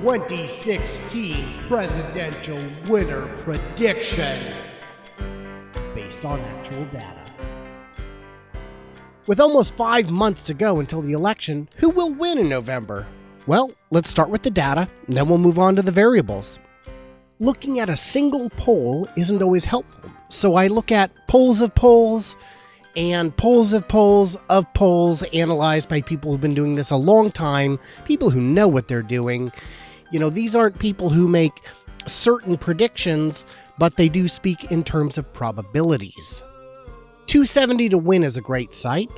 2016 presidential winner prediction based on actual data. With almost 5 months to go until the election, who will win in November? Well, let's start with the data, and then we'll move on to the variables. Looking at a single poll isn't always helpful, so I look at polls of polls and polls of polls of polls analyzed by people who've been doing this a long time, people who know what they're doing. You know, these aren't people who make certain predictions, but they do speak in terms of probabilities. 270 to Win is a great site.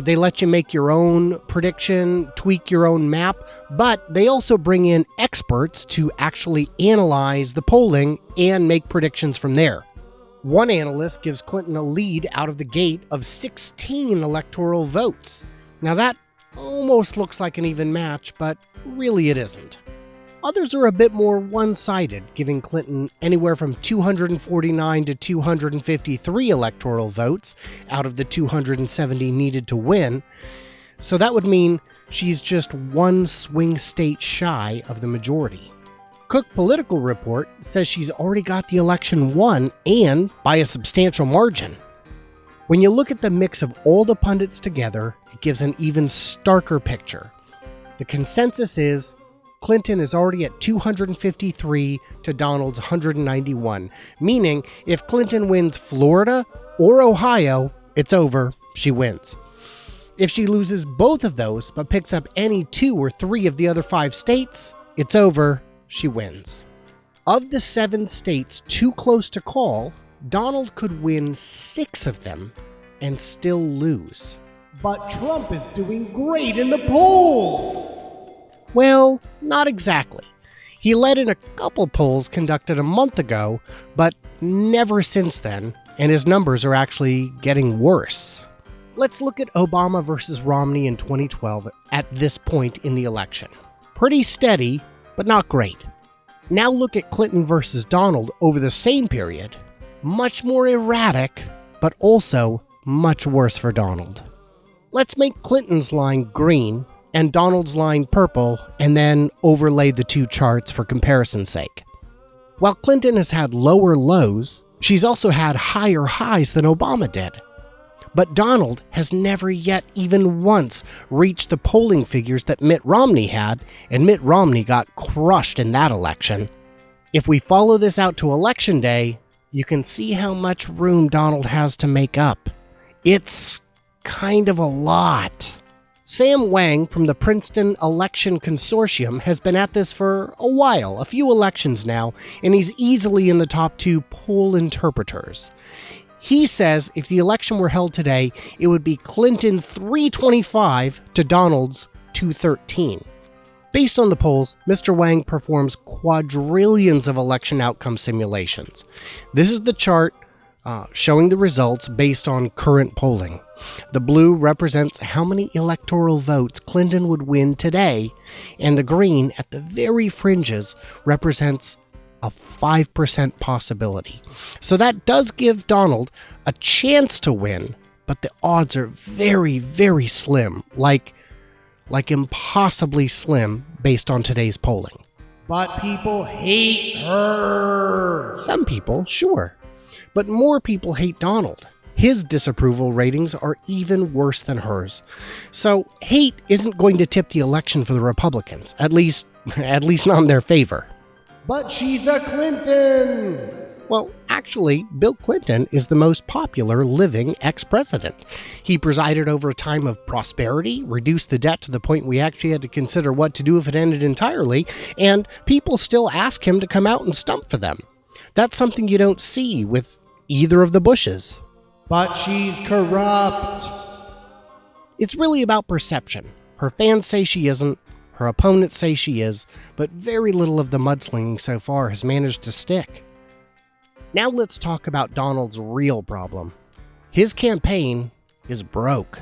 They let you make your own prediction, tweak your own map, but they also bring in experts to actually analyze the polling and make predictions from there. One analyst gives Clinton a lead out of the gate of 16 electoral votes. Now that almost looks like an even match, but really it isn't. Others are a bit more one-sided, giving Clinton anywhere from 249 to 253 electoral votes out of the 270 needed to win. So that would mean she's just one swing state shy of the majority. Cook Political Report says she's already got the election won, and by a substantial margin. When you look at the mix of all the pundits together, it gives an even starker picture. The consensus is Clinton is already at 253 to Donald's 191, meaning if Clinton wins Florida or Ohio, it's over, she wins. If she loses both of those, but picks up any 2 or 3 of the other 5 states, it's over, she wins. Of the 7 states too close to call, Donald could win 6 of them and still lose. But Trump is doing great in the polls! Well, not exactly. He led in a couple polls conducted a month ago, but never since then, and his numbers are actually getting worse. Let's look at Obama versus Romney in 2012 at this point in the election. Pretty steady, but not great. Now look at Clinton versus Donald over the same period. Much more erratic, but also much worse for Donald. Let's make Clinton's line green and Donald's line purple, and then overlay the 2 charts for comparison's sake. While Clinton has had lower lows, she's also had higher highs than Obama did. But Donald has never yet even once reached the polling figures that Mitt Romney had, and Mitt Romney got crushed in that election. If we follow this out to Election Day, you can see how much room Donald has to make up. It's kind of a lot. Sam Wang from the Princeton Election Consortium has been at this for a while, a few elections now, and he's easily in the top 2 poll interpreters. He says if the election were held today, it would be Clinton 325 to Donald's 213. Based on the polls, Mr. Wang performs quadrillions of election outcome simulations. This is the chart showing the results based on current polling. The blue represents how many electoral votes Clinton would win today, and the green at the very fringes represents a 5% possibility. So that does give Donald a chance to win, but the odds are very, very slim, like impossibly slim based on today's polling. But people hate her! Some people, sure. But more people hate Donald. His disapproval ratings are even worse than hers. So hate isn't going to tip the election for the Republicans, at least not in their favor. But she's a Clinton! Well, actually, Bill Clinton is the most popular living ex-president. He presided over a time of prosperity, reduced the debt to the point we actually had to consider what to do if it ended entirely, and people still ask him to come out and stump for them. That's something you don't see with either of the Bushes. But she's corrupt. It's really about perception. Her fans say she isn't, her opponents say she is, but very little of the mudslinging so far has managed to stick. Now let's talk about Donald's real problem. His campaign is broke.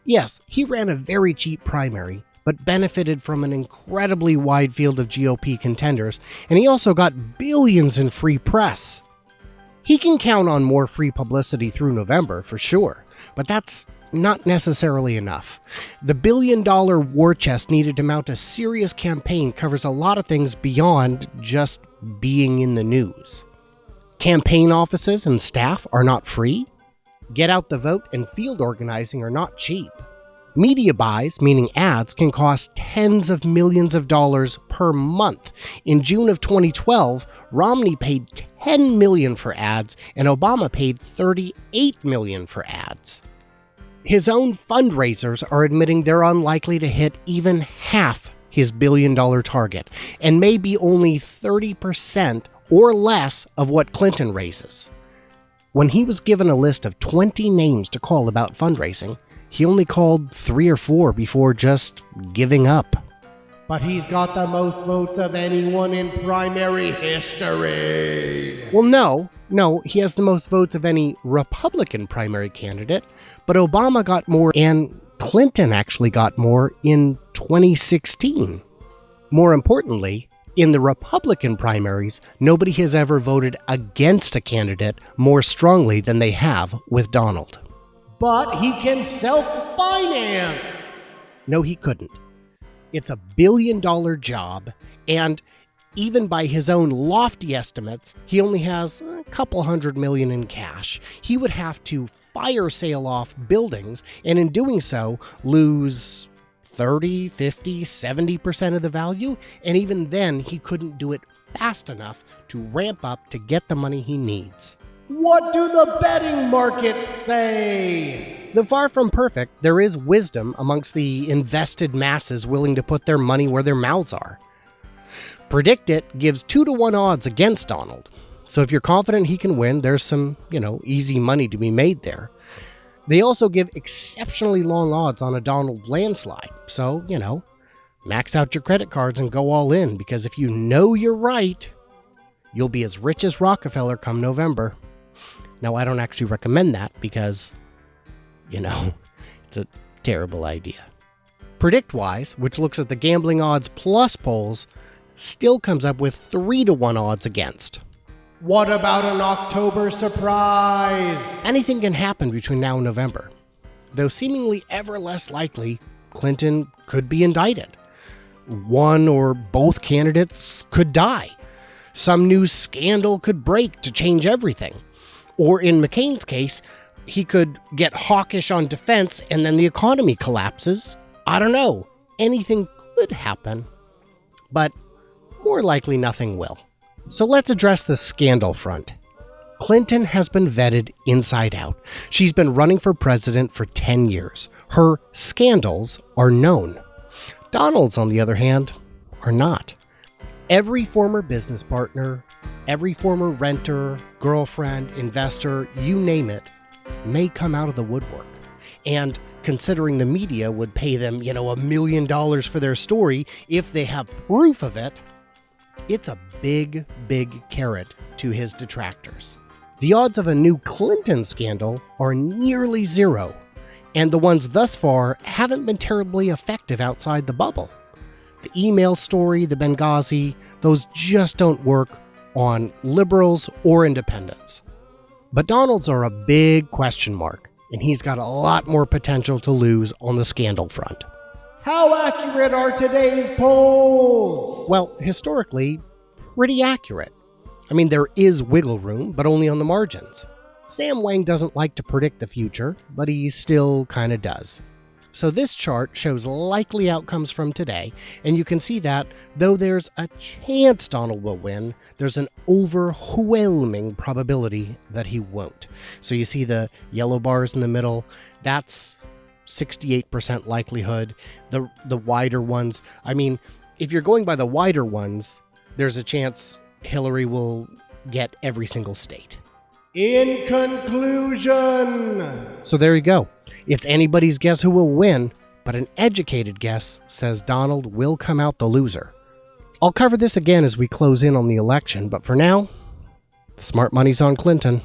Yes, he ran a very cheap primary, but benefited from an incredibly wide field of GOP contenders, and he also got billions in free press. He can count on more free publicity through November, for sure, but that's not necessarily enough. The billion-dollar war chest needed to mount a serious campaign covers a lot of things beyond just being in the news. Campaign offices and staff are not free. Get out the vote and field organizing are not cheap. Media buys, meaning ads, can cost tens of millions of dollars per month. In June of 2012, Romney paid $10 million for ads, and Obama paid $38 million for ads. His own fundraisers are admitting they're unlikely to hit even half his billion-dollar target, and maybe only 30% or less of what Clinton raises. When he was given a list of 20 names to call about fundraising, he only called 3 or 4 before just giving up. But he's got the most votes of anyone in primary history. Well, no, he has the most votes of any Republican primary candidate, but Obama got more and Clinton actually got more in 2016. More importantly, in the Republican primaries, nobody has ever voted against a candidate more strongly than they have with Donald. But he can self-finance. No, he couldn't. It's a billion-dollar job, and even by his own lofty estimates, he only has a couple $100 million in cash. He would have to fire sale off buildings, and in doing so, lose 30, 50, 70% of the value, and even then, he couldn't do it fast enough to ramp up to get the money he needs. What do the betting markets say? Though far from perfect, there is wisdom amongst the invested masses willing to put their money where their mouths are. Predict It gives 2-to-1 odds against Donald. So if you're confident he can win, there's some, easy money to be made there. They also give exceptionally long odds on a Donald landslide. So, max out your credit cards and go all in, because if you know you're right, you'll be as rich as Rockefeller come November. Now, I don't actually recommend that because, it's a terrible idea. PredictWise, which looks at the gambling odds plus polls, still comes up with 3-to-1 odds against. What about an October surprise? Anything can happen between now and November. Though seemingly ever less likely, Clinton could be indicted. One or both candidates could die. Some new scandal could break to change everything. Or in McCain's case, he could get hawkish on defense and then the economy collapses. I don't know. Anything could happen. But more likely nothing will. So let's address the scandal front. Clinton has been vetted inside out. She's been running for president for 10 years. Her scandals are known. Donald's, on the other hand, are not. Every former business partner, every former renter, girlfriend, investor, you name it, may come out of the woodwork. And considering the media would pay them, $1 million for their story if they have proof of it, it's a big, big carrot to his detractors. The odds of a new Clinton scandal are nearly zero, and the ones thus far haven't been terribly effective outside the bubble. The email story, the Benghazi, those just don't work on liberals or independents. But Donald's are a big question mark, and he's got a lot more potential to lose on the scandal front. How accurate are today's polls? Well, historically, pretty accurate. There is wiggle room, but only on the margins. Sam Wang doesn't like to predict the future, but he still kind of does. So this chart shows likely outcomes from today, and you can see that, though there's a chance Donald will win, there's an overwhelming probability that he won't. So you see the yellow bars in the middle, that's 68% likelihood. The wider ones, if you're going by the wider ones, there's a chance Hillary will get every single state. In conclusion. So there you go. It's anybody's guess who will win, but an educated guess says Donald will come out the loser. I'll cover this again as we close in on the election, but for now, the smart money's on Clinton.